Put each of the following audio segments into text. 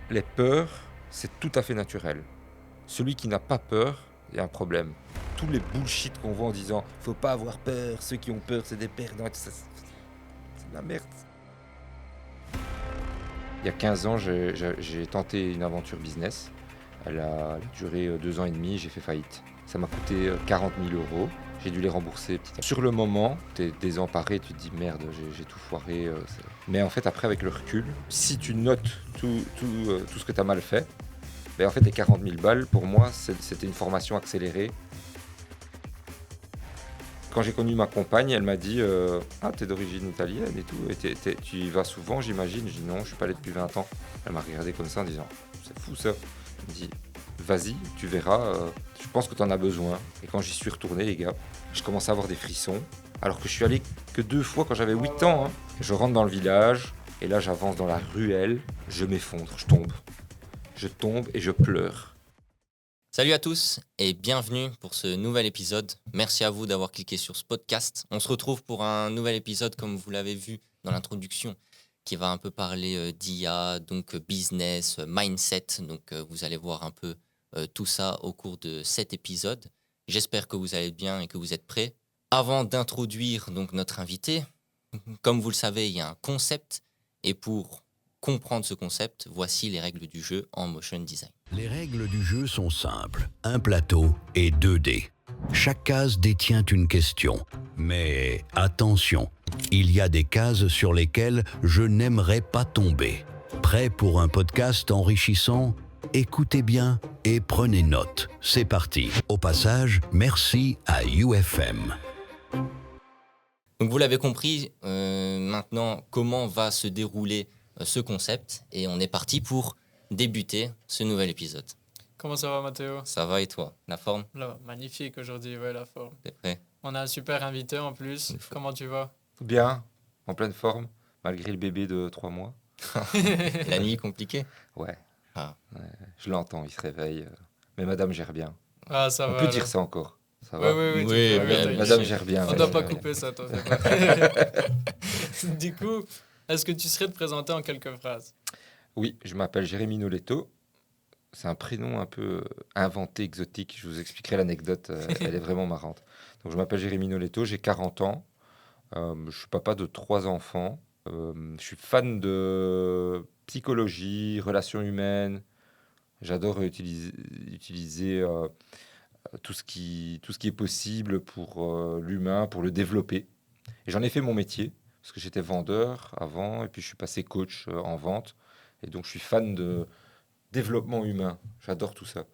Les peurs, c'est tout à fait naturel. Celui qui n'a pas peur, il y a un problème. Tous les bullshit qu'on voit en disant « faut pas avoir peur, ceux qui ont peur, c'est des perdants », c'est de la merde. Il y a 15 ans, j'ai tenté une aventure business. Elle a duré 2 ans et demi, j'ai fait faillite. Ça m'a coûté 40 000 euros. J'ai dû les rembourser petit à petit. Sur le moment, t'es désemparé, tu te dis merde, j'ai tout foiré. Mais en fait, après, avec le recul, si tu notes tout ce que tu as mal fait, ben en fait, les 40 000 balles, pour moi, c'était une formation accélérée. Quand j'ai connu ma compagne, elle m'a dit ah, t'es d'origine italienne et tout, et tu y vas souvent, j'imagine. Je dis non, je suis pas allé depuis 20 ans. Elle m'a regardé comme ça en disant c'est fou ça. Elle me dit vas-y, tu verras, je pense que tu en as besoin. Et quand j'y suis retourné, les gars, je commençais à avoir des frissons, alors que je suis allé que 2 fois quand j'avais 8 ans. Hein. Je rentre dans le village, et là j'avance dans la ruelle, je m'effondre, je tombe. Je tombe et je pleure. Salut à tous et bienvenue pour ce nouvel épisode. Merci à vous d'avoir cliqué sur ce podcast. On se retrouve pour un nouvel épisode, comme vous l'avez vu dans l'introduction, qui va un peu parler d'IA, donc business, mindset. Donc vous allez voir un peu tout ça au cours de cet épisode. J'espère que vous allez bien et que vous êtes prêts. Avant d'introduire donc notre invité, comme vous le savez, il y a un concept et pour comprendre ce concept, voici les règles du jeu en motion design. Les règles du jeu sont simples. Un plateau et 2 dés. Chaque case détient une question. Mais attention, il y a des cases sur lesquelles je n'aimerais pas tomber. Prêt pour un podcast enrichissant ? Écoutez bien et prenez note. C'est parti. Au passage, merci à UFM. Donc vous l'avez compris, maintenant comment va se dérouler ce concept et on est parti pour débuter ce nouvel épisode. Comment ça va, Mathéo? Ça va et toi? La forme? Là, magnifique aujourd'hui, ouais, la forme. T'es prêt? On a un super invité en plus. Comment tu vas? Bien, en pleine forme, malgré le bébé de 3 mois. La nuit compliquée? Ouais. Ah. Ouais, je l'entends, il se réveille. Mais madame gère bien. Ah, ça On va. peut alors. dire ça encore. Ça Oui, va oui, oui. Oui, Madame gère bien. On ne ouais, doit pas ouais. couper ça, toi. Du coup, est-ce que tu serais te présenter en quelques phrases? Oui, je m'appelle Jérémy Noletto. C'est un prénom un peu inventé, exotique. Je vous expliquerai l'anecdote. Elle est vraiment marrante. Donc, je m'appelle Jérémy Noletto, j'ai 40 ans. Je suis papa de 3 enfants. Je suis fan de psychologie, relations humaines. J'adore utiliser tout ce qui est possible pour l'humain, pour le développer. Et j'en ai fait mon métier, parce que j'étais vendeur avant, et puis je suis passé coach en vente. Et donc je suis fan de développement humain. J'adore tout ça.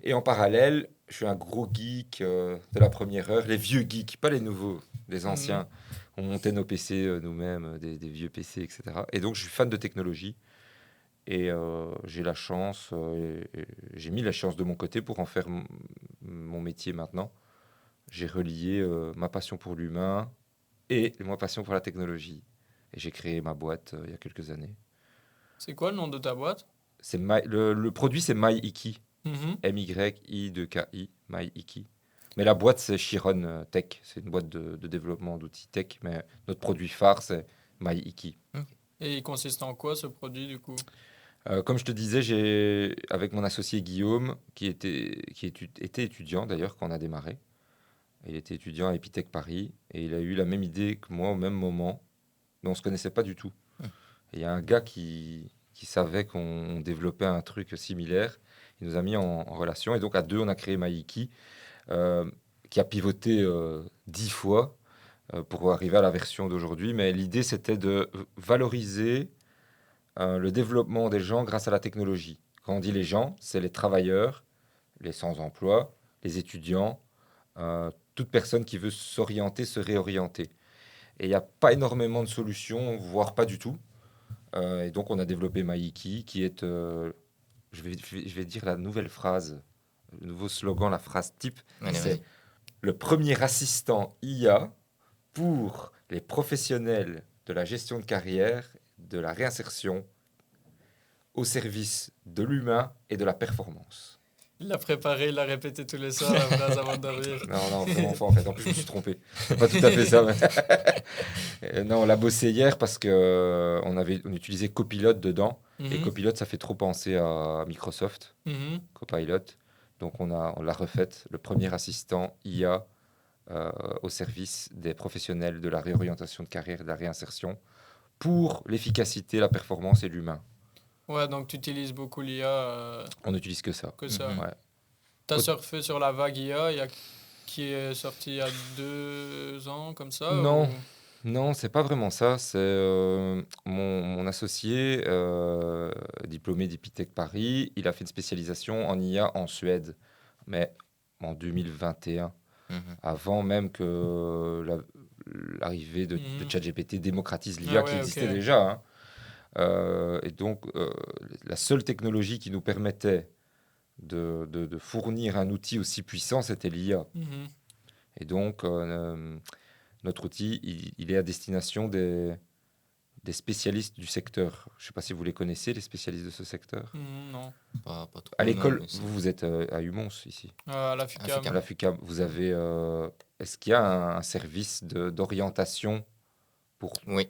Et en parallèle, je suis un gros geek de la première heure. Les vieux geeks, pas les nouveaux, les anciens. On montait nos PC nous-mêmes, des vieux PC, etc. Et donc je suis fan de technologie. Et j'ai la chance, j'ai mis la chance de mon côté pour en faire mon métier maintenant. J'ai relié ma passion pour l'humain et ma passion pour la technologie. Et j'ai créé ma boîte il y a quelques années. C'est quoi le nom de ta boîte? Le produit, c'est MyIki. Mhm. MYI2KI, MyIki. Mais la boîte, c'est Chiron Tech. C'est une boîte de développement d'outils tech. Mais notre produit phare, c'est MyIki. Et il consiste en quoi ce produit, du coup? Comme je te disais, j'ai avec mon associé Guillaume, était étudiant d'ailleurs quand on a démarré. Il était étudiant à Epitech Paris et il a eu la même idée que moi au même moment, mais on se connaissait pas du tout. Et il y a un gars qui savait qu'on développait un truc similaire. Il nous a mis en relation et donc à deux, on a créé Maïki, qui a pivoté 10 fois pour arriver à la version d'aujourd'hui. Mais l'idée, c'était de valoriser le développement des gens grâce à la technologie. Quand on dit les gens, c'est les travailleurs, les sans-emploi, les étudiants, toute personne qui veut s'orienter, se réorienter. Et il n'y a pas énormément de solutions, voire pas du tout. Et donc, on a développé Maïki, qui est, je vais dire la nouvelle phrase, le nouveau slogan, la phrase type, Allez, c'est vas-y. le premier assistant IA pour les professionnels de la gestion de carrière, de la réinsertion, au service de l'humain et de la performance. Il l'a préparé, il l'a répété tous les soirs la phrase avant de dormir. Non, vraiment pas en fait. En plus, je me suis trompé. C'est pas tout à fait ça. Non, on l'a bossé hier parce que on utilisait Copilot dedans. Et Mhm. Copilot, ça fait trop penser à Microsoft, Mhm. Copilot. Donc, on l'a refaite, le premier assistant IA au service des professionnels de la réorientation de carrière et de la réinsertion pour l'efficacité, la performance et l'humain. Ouais, donc tu utilises beaucoup l'IA On n'utilise que ça. que ça. Mhm. Ouais. T'as surfé sur la vague IA qui est sortie il y a 2 ans, comme ça Non. ou- Non, c'est pas vraiment ça. C'est mon associé, diplômé d'Epitech Paris. Il a fait une spécialisation en IA en Suède, mais en 2021, Mhm. avant même que l'arrivée de Mhm. ChatGPT démocratise Ah l'IA ouais, qui existait ok. déjà, hein. Et donc, la seule technologie qui nous permettait de fournir un outil aussi puissant, c'était l'IA. Mhm. Et donc, notre outil, il est à destination des spécialistes du secteur. Je ne sais pas si vous les connaissez, les spécialistes de ce secteur. Mhm, non. Pas trop. À non, l'école, mais c'est- vous êtes à Umons, ici. À la FUCAM. À la FUCAM, vous avez... est-ce qu'il y a un service d'orientation pour, Oui,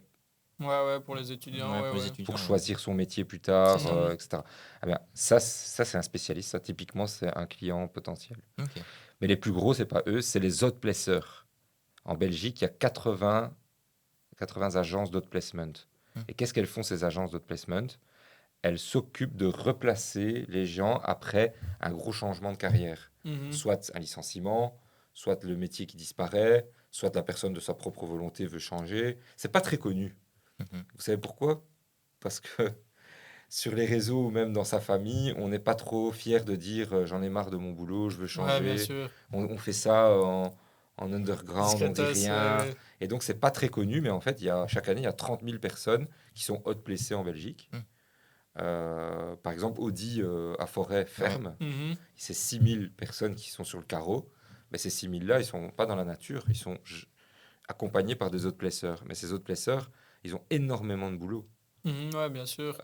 Ouais, pour les étudiants. ouais, Ouais, pour les ouais. étudiants. pour ouais. choisir son métier plus tard, C'est ça. etc. Ah bien, ça c'est un spécialiste. Ça, typiquement, c'est un client potentiel. Ok. Mais les plus gros, c'est pas eux, c'est les autres placeurs. En Belgique, il y a 80 agences d'outplacement. Et qu'est-ce qu'elles font, ces agences d'outplacement? Elles s'occupent de replacer les gens après un gros changement de carrière. Mhm. Soit un licenciement, soit le métier qui disparaît, soit la personne de sa propre volonté veut changer. C'est pas très connu. Mhm. Vous savez pourquoi? Parce que sur les réseaux ou même dans sa famille, on n'est pas trop fier de dire j'en ai marre de mon boulot, je veux Ouais, bien changer. sûr. On fait ça en underground, on dit Discretos, rien. ouais. Et donc, c'est pas très connu, mais en fait, chaque année, il y a 30 000 personnes qui sont hot-placées en Belgique. Mm. Par exemple, Audi à Forêt ferme, Mhm. c'est 6 000 personnes qui sont sur le carreau. Mais ces 6 000-là, ils sont pas dans la nature, ils sont accompagnés par des autres placeurs. Mais ces autres placeurs, ils ont énormément de boulot Mhm, ouais, bien sûr.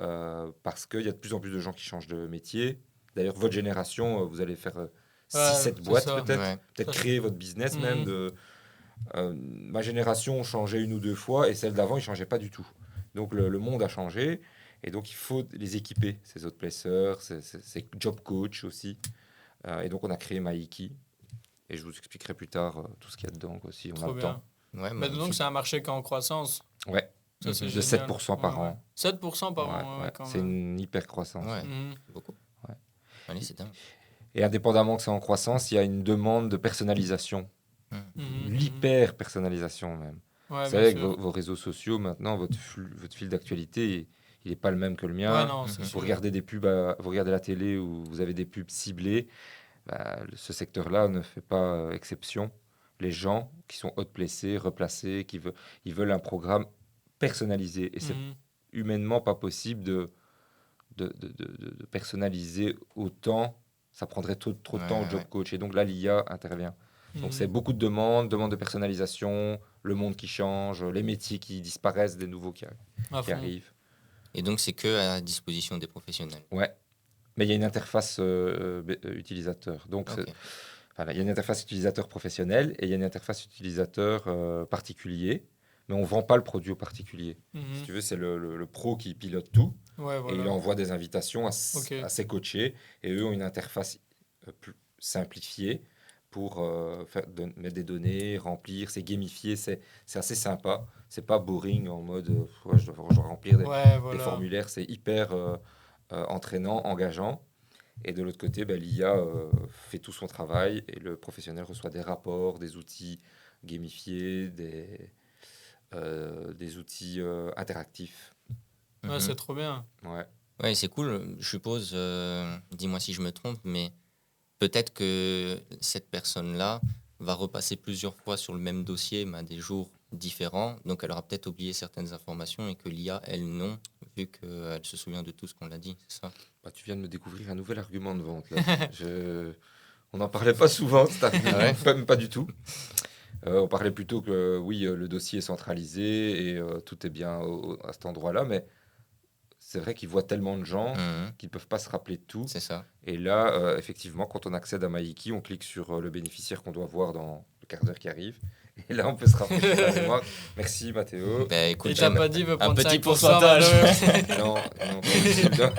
parce qu'il y a de plus en plus de gens qui changent de métier. D'ailleurs, votre génération, vous allez faire 6-7 Ouais, c'est boîtes ça. peut-être. Ouais. Peut-être Ça, créer votre business même. Mhm. Ma génération changeait 1 ou 2 fois et celle d'avant, ils ne changeaient pas du tout. Donc le monde a changé et donc il faut les équiper, ces autres placeurs, ces job coach aussi. Et donc on a créé Maiki et je vous expliquerai plus tard tout ce qu'il y a dedans quoi, si on a Trop le bien. temps. Ouais, Mais donc, magnifique. c'est un marché qui est en croissance. Ouais, Ça, c'est Mhm. de génial. 7% par Ouais, an. ouais. 7% par Ouais, an, ouais, ouais. quand C'est même. une hyper croissance. Ouais, Mhm. beaucoup. Ouais. Allez, c'est dingue. Et indépendamment que c'est en croissance, il y a une demande de personnalisation, Mhm. Mhm, mhm. l'hyper personnalisation même. Ouais, Vous bien savez, avec sûr. vos réseaux sociaux, maintenant, votre fil d'actualité, il n'est pas le même que le Ouais, mien. non, c'est Mhm. Vous sûr. regardez des pubs, vous regardez la télé où vous avez des pubs ciblées. Bah, ce secteur-là ne fait pas exception. Les gens qui sont hot-placés, replacés, ils veulent un programme personnalisé. Et c'est Mhm. humainement pas possible de personnaliser autant. Ça prendrait trop de temps au Ouais, job ouais. coach. Et donc là, l'IA intervient. Donc Mhm. c'est beaucoup de demandes de personnalisation, le monde qui change, les métiers qui disparaissent, des nouveaux À qui fond. arrivent. Et donc, c'est que à disposition des professionnels. Ouais. Mais il y a une interface utilisateur. Donc, Ok. voilà, il y a une interface utilisateur professionnelle et il y a une interface utilisateur particulier. Mais on ne vend pas le produit au particulier. Si Mhm. tu veux, c'est le pro qui pilote tout Ouais, et il voilà. envoie des invitations Ok. à ses coachés. Et eux ont une interface plus simplifiée pour mettre des données, remplir. C'est gamifié, c'est assez sympa. C'est pas boring en mode ouais, je dois remplir Ouais, des voilà. formulaires. C'est hyper entraînant, engageant. Et de l'autre côté, l'IA fait tout son travail et le professionnel reçoit des rapports, des outils gamifiés, des outils interactifs. Ouais, Mhm. c'est trop bien. Ouais. Ouais, c'est cool. Je suppose, dis-moi si je me trompe, mais peut-être que cette personne-là va repasser plusieurs fois sur le même dossier, mais à des jours différents. Donc, elle aura peut-être oublié certaines informations et que l'IA, elle, non, vu qu'elle se souvient de tout ce qu'on l'a dit, c'est ça? Tu viens de me découvrir un nouvel argument de vente. Là. On n'en parlait pas souvent, cet argument, Ah ouais même pas du tout. On parlait plutôt que oui, le dossier est centralisé et tout est bien à cet endroit-là, mais c'est vrai qu'ils voient tellement de gens Mhm. qu'ils ne peuvent pas se rappeler de tout. C'est ça. Et là, effectivement, quand on accède à Maïki, on clique sur le bénéficiaire qu'on doit voir dans le quart d'heure qui arrive. Et là, on peut se rafraîchir la mémoire. Merci, Mathéo. Ben, Il écoute, t'a pas dit, il veut un prendre petit 5%, pourcentage. Mathéo. Non, non, pas possible.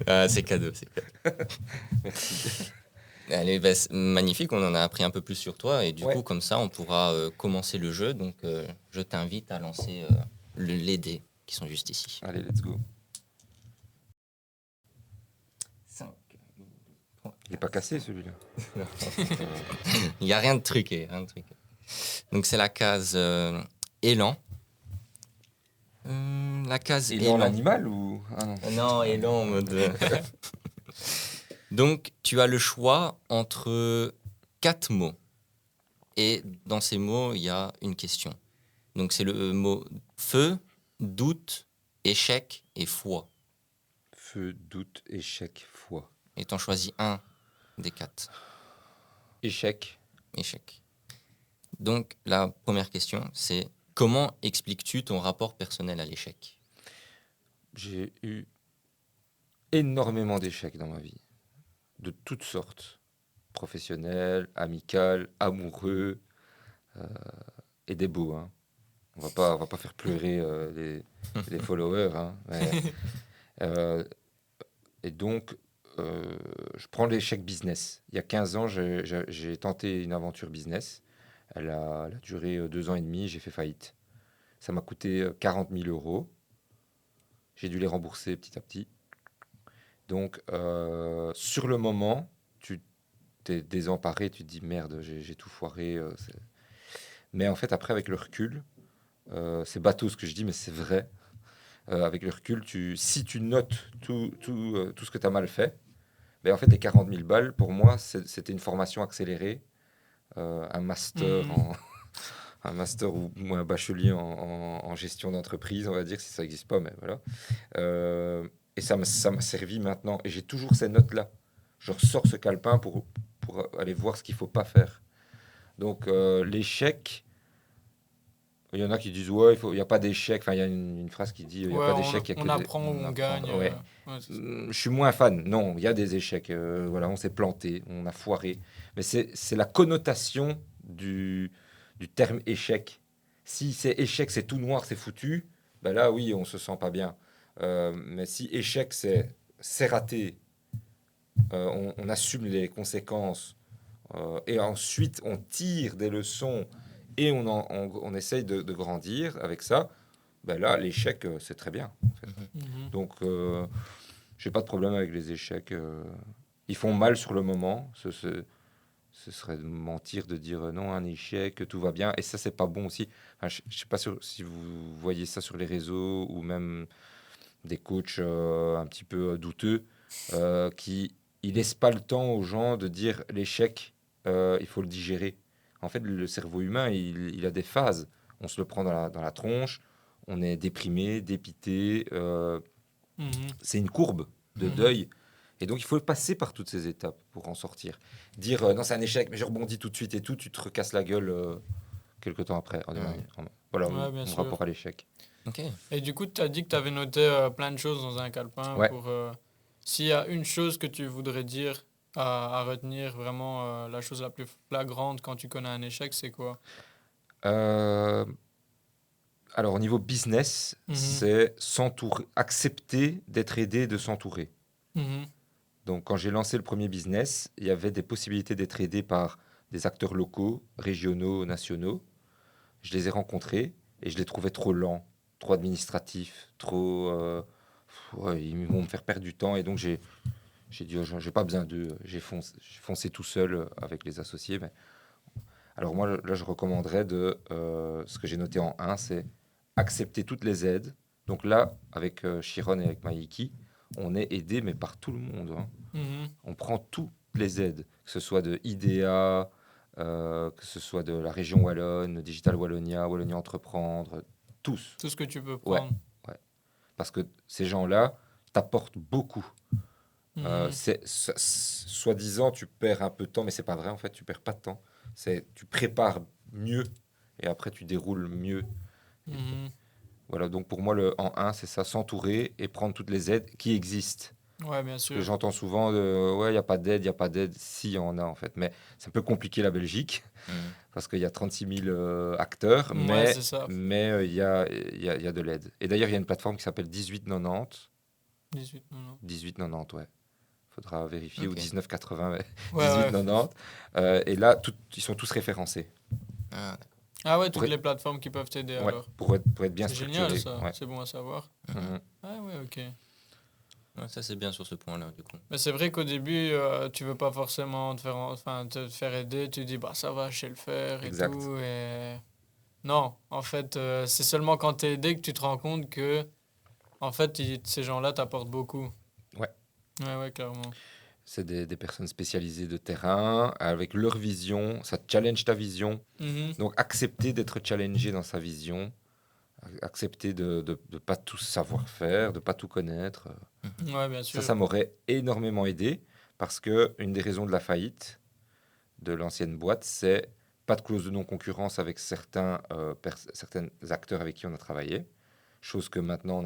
Ah, c'est cadeau, c'est cadeau. Merci. Allez, ben, c'est magnifique, on en a appris un peu plus sur toi et du Ouais. coup, comme ça, on pourra commencer le jeu. Donc, je t'invite à lancer les dés qui sont juste ici. Allez, let's go. 5. Il n'est pas cassé, celui-là. Il n'y a rien de truqué, rien de truqué. Donc, c'est la case élan. La case Il est en animal ou... Ah non. Non, élan en mode. Donc, tu as le choix entre 4 mots. Et dans ces mots, il y a une question. Donc, c'est le mot feu, doute, échec et foi. Feu, doute, échec, foi. Et tu en choisis un des 4. Échec. Échec. Donc, la première question, c'est comment expliques-tu ton rapport personnel à l'échec? J'ai eu énormément d'échecs dans ma vie, de toutes sortes, professionnels, amicales, amoureux, et des beaux. Hein. On va pas faire pleurer les followers. Hein, mais, euh, et donc, je prends l'échec business. Il y a 15 ans, j'ai tenté une aventure business. Elle a duré 2 ans et demi, j'ai fait faillite. Ça m'a coûté 40 000 euros. J'ai dû les rembourser petit à petit. Donc, sur le moment, tu t'es désemparé, tu te dis merde, j'ai tout foiré. Mais en fait, après, avec le recul, c'est bateau ce que je dis, mais c'est vrai. Avec le recul, si tu notes tout ce que tu as mal fait, ben en fait, les 40 000 balles, pour moi, c'était une formation accélérée, un master Mhm. un master ou un bachelier en gestion d'entreprise, on va dire, si ça n'existe pas, mais voilà. Et ça m'a servi maintenant. Et j'ai toujours ces notes-là. Je ressors ce calepin pour aller voir ce qu'il ne faut pas faire. Donc, l'échec, il y en a qui disent, ouais, il n'y a pas d'échec. Enfin, il y a une phrase qui dit, il n'y a Ouais, pas d'échec, il y a on que des... apprend ou on apprend. gagne. Ouais. Ouais, c'est ça. Je suis moins fan. Non, il y a des échecs. Voilà, on s'est planté, on a foiré. Mais c'est la connotation du terme échec. Si c'est échec, c'est tout noir, c'est foutu, ben là, oui, on se sent pas bien. Mais si échec, c'est raté, on assume les conséquences, et ensuite on tire des leçons et on essaye de grandir avec ça, ben là, l'échec, c'est très bien. En fait. Mhm. Donc, j'ai pas de problème avec les échecs. Ils font mal sur le moment. Ce serait de mentir de dire non, un échec, tout va bien. Et ça, c'est pas bon aussi. Enfin, je sais pas si vous voyez ça sur les réseaux ou même des coachs un petit peu douteux qui ils laissent pas le temps aux gens de dire l'échec, il faut le digérer. En fait, le cerveau humain, il a des phases. On se le prend dans la tronche, on est déprimé, dépité. Mhm. C'est une courbe de Mhm. deuil. Et donc, il faut passer par toutes ces étapes pour en sortir. Dire non, c'est un échec, mais je rebondis tout de suite et tout, tu te recasses la gueule quelques temps après. Voilà Ouais, bien mon sûr. rapport à l'échec. Ok. Et du coup, tu as dit que tu avais noté plein de choses dans un calepin Ouais. pour... s'il y a une chose que tu voudrais dire à retenir, vraiment la chose la plus flagrante quand tu connais un échec, c'est quoi? Euh, alors, au niveau business, Mhm. c'est s'entourer, accepter d'être aidé, de s'entourer. Mhm. Donc, quand j'ai lancé le premier business, il y avait des possibilités d'être aidé par des acteurs locaux, régionaux, nationaux. Je les ai rencontrés et je les trouvais trop lents, trop administratifs, trop. Ouais, ils vont me faire perdre du temps. Et donc, j'ai dit, oh, j'ai pas besoin d'eux. J'ai foncé tout seul avec les associés. Mais... Alors, moi, là, je recommanderais ce que j'ai noté en un, c'est accepter toutes les aides. Donc, là, avec Chiron et avec Maïki, on est aidé, mais par tout le monde. Hein. Mhm. On prend toutes les aides, que ce soit de IDEA, que ce soit de la région Wallonne, Digital Wallonia, Wallonia Entreprendre, tous. Tout ce que tu peux Ouais, prendre. ouais. Parce que ces gens-là t'apportent beaucoup. Mhm. Soi-disant, tu perds un peu de temps, mais c'est pas vrai en fait, tu perds pas de temps. Tu prépares mieux et après tu déroules mieux. Mhm. Voilà, donc pour moi, en 1, c'est ça, s'entourer et prendre toutes les aides qui existent. Ouais, bien Parce que sûr. j'entends souvent, ouais, il n'y a pas d'aide, il n'y a pas d'aide. Si, il y en a en fait. Mais c'est un peu compliqué la Belgique, Mhm. parce qu'il y a 36 000 acteurs, Ouais, c'est ça. mais il y a de l'aide. Et d'ailleurs, il y a une plateforme qui s'appelle 1890. 18, non. 1890, ouais. Faudra vérifier, ou Ok. 1980, mais Ouais, ouais. 1890. Et là, ils sont tous référencés. Ah, d'accord. Ah ouais, Pour toutes être- les plateformes qui peuvent t'aider Ouais, alors. pour être bien C'est structuré. génial ça, Ouais. c'est bon à savoir. Mhm. Ah ouais, ok. Ouais, ça, c'est bien sur ce point-là, du coup. Mais c'est vrai qu'au début, tu veux pas forcément te faire aider, tu dis bah ça va, je sais le faire et Exact. tout. Et... Non, en fait, c'est seulement quand t'es aidé que tu te rends compte que en fait, ces gens-là t'apportent beaucoup. Ouais. Ouais, ouais, clairement. C'est des personnes spécialisées de terrain, avec leur vision, ça challenge ta vision. Mhm. Donc accepter d'être challengé dans sa vision, accepter de ne pas tout savoir faire, de pas tout connaître. Ouais, bien Ça, sûr. ça m'aurait énormément aidé, parce que une des raisons de la faillite de l'ancienne boîte, c'est pas de clause de non-concurrence avec certains acteurs avec qui on a travaillé, chose que maintenant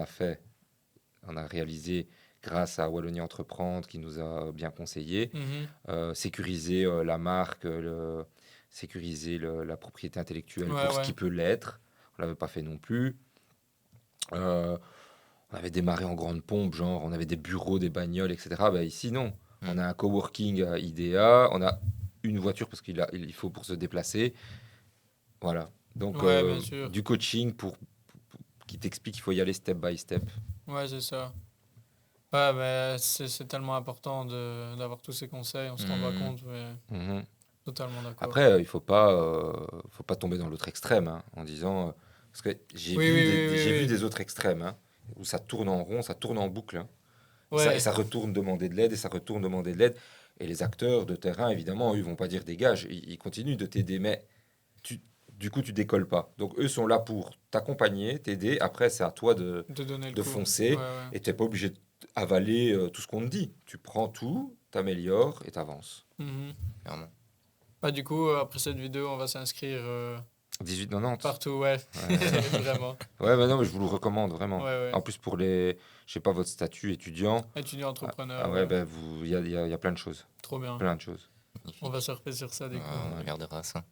on a réalisé grâce à Wallonie Entreprendre qui nous a bien conseillé. Mhm. Sécuriser la marque, sécuriser la propriété intellectuelle Ouais, pour ce ouais. qui peut l'être. On l'avait pas fait non plus. Euh, on avait démarré en grande pompe, genre on avait des bureaux, des bagnoles, etc. Bah, ici, non. On a un coworking à IDEA, on a une voiture parce il faut pour se déplacer. Voilà. Donc, Ouais, bien sûr. du coaching qui t'explique qu'il faut y aller step by step. Ouais, c'est ça. Ouais, mais c'est tellement important d'avoir tous ces conseils, on se rend pas Mhm. compte, mais Mhm. totalement d'accord. Après, faut pas tomber dans l'autre extrême, hein, en disant, parce que Oui, oui, oui, j'ai vu oui, des autres extrêmes, hein, où ça tourne en rond, ça tourne en boucle, hein, oui. et Ouais. ça retourne demander de l'aide, et ça retourne demander de l'aide. Et les acteurs de terrain, évidemment, eux, ils vont pas dire dégage, ils continuent de t'aider, mais tu, du coup, tu décolles pas. Donc, eux sont là pour t'accompagner, t'aider. Après, c'est à toi De donner le de coup. Ouais, foncer, ouais. et tu n'es pas obligé d'avaler tout ce qu'on te dit. Tu prends tout, t'améliores et t'avances. Mhm. Clairement. Bah, du coup, après cette vidéo, on va s'inscrire 18,90. partout, ouais. Ouais, Vraiment. ouais, mais non, mais je vous le recommande vraiment. Ouais, ouais. En plus, pour les, je sais pas, votre statut étudiant. Étudiant Ah, entrepreneur, ah ouais, ouais. ben il y a plein de choses. Trop bien. Plein de choses. Magnifique. On va surfer sur ça, du coup. On regardera ça.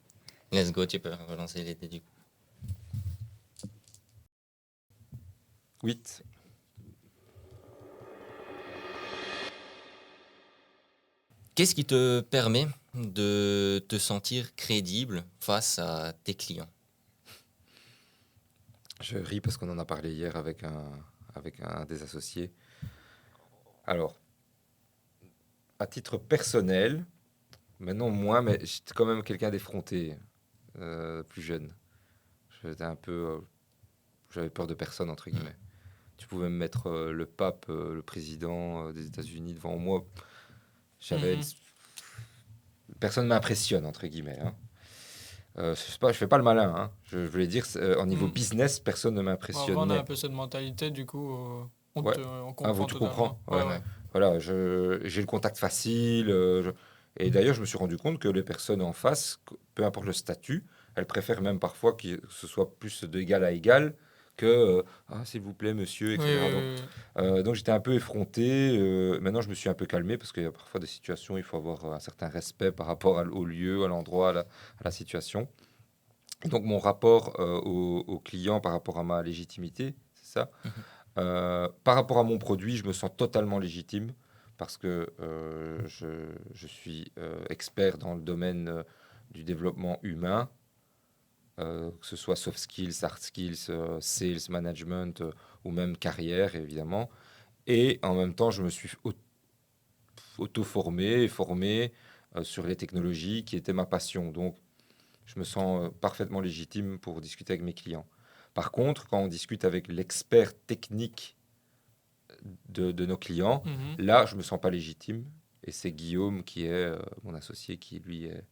Let's go, tu peux relancer l'été, du coup. 8. Qu'est-ce qui te permet de te sentir crédible face à tes clients? Je ris parce qu'on en a parlé hier avec un des associés. Alors, à titre personnel, maintenant moins, mais j'étais quand même quelqu'un d'effronté, plus jeune. J'étais un peu, j'avais peur de personne, entre guillemets. Tu pouvais me mettre le pape, le président des États-Unis devant moi. J'avais, Mhm. personne m'impressionne, entre guillemets, hein. Je sais pas, je fais pas le malin, hein. Je voulais dire, au niveau Mm. business, personne ne Bon, après, on a un m'impressionnait. peu cette mentalité, du coup, Ouais. on Ah, comprend tu totalement. comprends. Ouais. Ouais, ouais. Voilà, j'ai le contact facile. Et d'ailleurs, je me suis rendu compte que les personnes en face, peu importe le statut, elles préfèrent même parfois que ce soit plus d'égal à égal que ah, s'il vous plaît, monsieur, Oui, etc. oui, oui, Donc j'étais un peu effronté. Maintenant, je me suis un peu calmé parce qu'il y a parfois des situations où il faut avoir un certain respect par rapport au lieu, à l'endroit, à la situation. Et donc, mon rapport au client par rapport à ma légitimité, c'est ça. Mhm. Par rapport à mon produit, je me sens totalement légitime parce que je suis expert dans le domaine du développement humain, que ce soit soft skills, hard skills, sales, management ou même carrière, évidemment. Et en même temps, je me suis auto-formé et formé sur les technologies qui étaient ma passion. Donc, je me sens parfaitement légitime pour discuter avec mes clients. Par contre, quand on discute avec l'expert technique de nos clients, Mhm. là, je me sens pas légitime. Et c'est Guillaume qui est mon associé qui, lui, est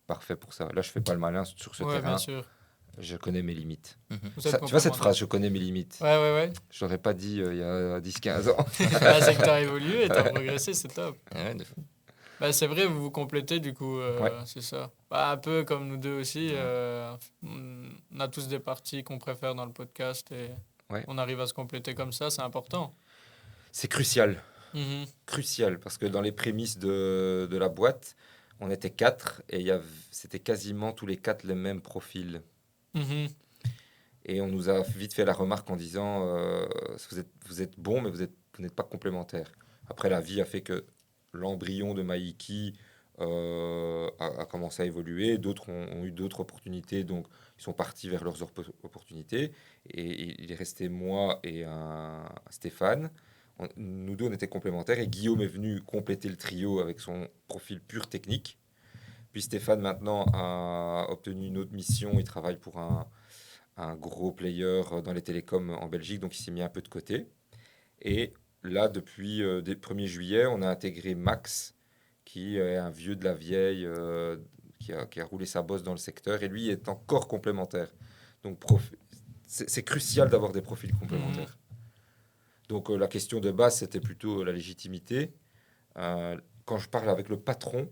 parfait pour ça. Là, je fais pas le malin sur ce Ouais, bien terrain. sûr. Je connais mes limites. Mhm. Vous êtes Tu vois cette complètement phrase, je connais mes limites. Ouais, ouais, ouais. Je l'aurais pas dit il y a 10-15 ans. Bah, c'est que t'as évolué et t'as progressé, c'est top. Ouais, de fou. Bah, c'est vrai, vous vous complétez du coup, Ouais. c'est ça. Bah, un peu comme nous deux aussi, Ouais. on a tous des parties qu'on préfère dans le podcast et Ouais. on arrive à se compléter comme ça, c'est important. C'est crucial. Mhm. Crucial, parce que dans les prémices de la boîte, on était 4 et c'était quasiment tous les 4 les mêmes profils. Mhm. Et on nous a vite fait la remarque en disant vous êtes bons, mais vous n'êtes pas complémentaires. Après, la vie a fait que l'embryon de Maïki a commencé à évoluer. D'autres ont eu d'autres opportunités, donc ils sont partis vers leurs opportunités. Et il est resté moi et Stéphane. Nous deux, on était complémentaires. Et Guillaume est venu compléter le trio avec son profil pur technique. Puis Stéphane, maintenant, a obtenu une autre mission. Il travaille pour un gros player dans les télécoms en Belgique, donc il s'est mis un peu de côté. Et là, depuis dès le 1er juillet, on a intégré Max, qui est un vieux de la vieille, qui a roulé sa bosse dans le secteur, et lui est encore complémentaire. Donc c'est crucial d'avoir des profils Mhm. complémentaires. Donc la question de base, c'était plutôt la légitimité. Quand je parle avec le patron,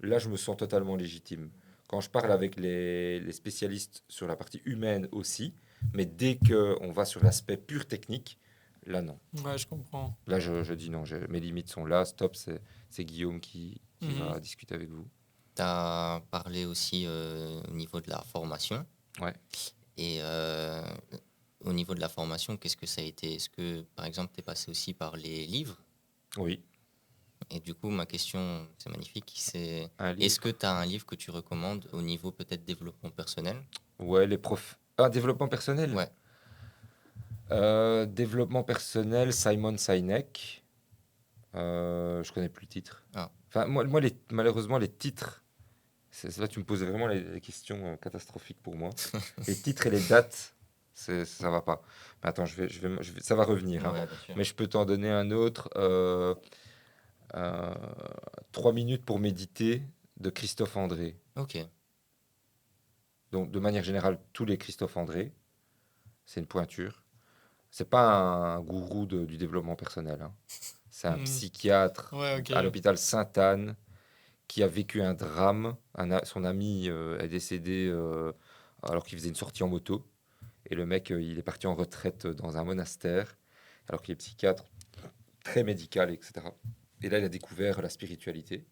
là, je me sens totalement légitime. Quand je parle avec les spécialistes sur la partie humaine aussi, mais dès qu'on va sur l'aspect pur technique, là, non. Ouais, je comprends. Là, je dis non, mes limites sont là, stop, c'est Guillaume qui Mhm. va discuter avec vous. Tu as parlé aussi au niveau de la formation. Ouais. Et au niveau de la formation, qu'est-ce que ça a été? Est-ce que, par exemple, tu es passé aussi par les livres? Oui, Et du coup, ma question, c'est magnifique, c'est un est-ce livre. que tu as un livre que tu recommandes au niveau peut-être développement personnel? Ouais, les profs. Ah, développement personnel. Ouais. Développement personnel, Simon Sinek. Je connais plus le titre. Ah. Enfin, malheureusement, les titres, là, tu me poses vraiment les questions catastrophiques pour moi. Les titres et les dates, ça va pas. Mais attends, ça va revenir, hein. Ouais, bien sûr. Mais je peux t'en donner un autre. 3 minutes pour méditer de Christophe André. Ok. Donc, de manière générale, tous les Christophe André, c'est une pointure. C'est pas un gourou du développement personnel, hein. C'est un Mhm. psychiatre Ouais, ok. à l'hôpital Sainte-Anne qui a vécu un drame. Son ami est décédé alors qu'il faisait une sortie en moto. Et le mec, il est parti en retraite dans un monastère, alors qu'il est psychiatre, très médical, etc. Et là, il a découvert la spiritualité.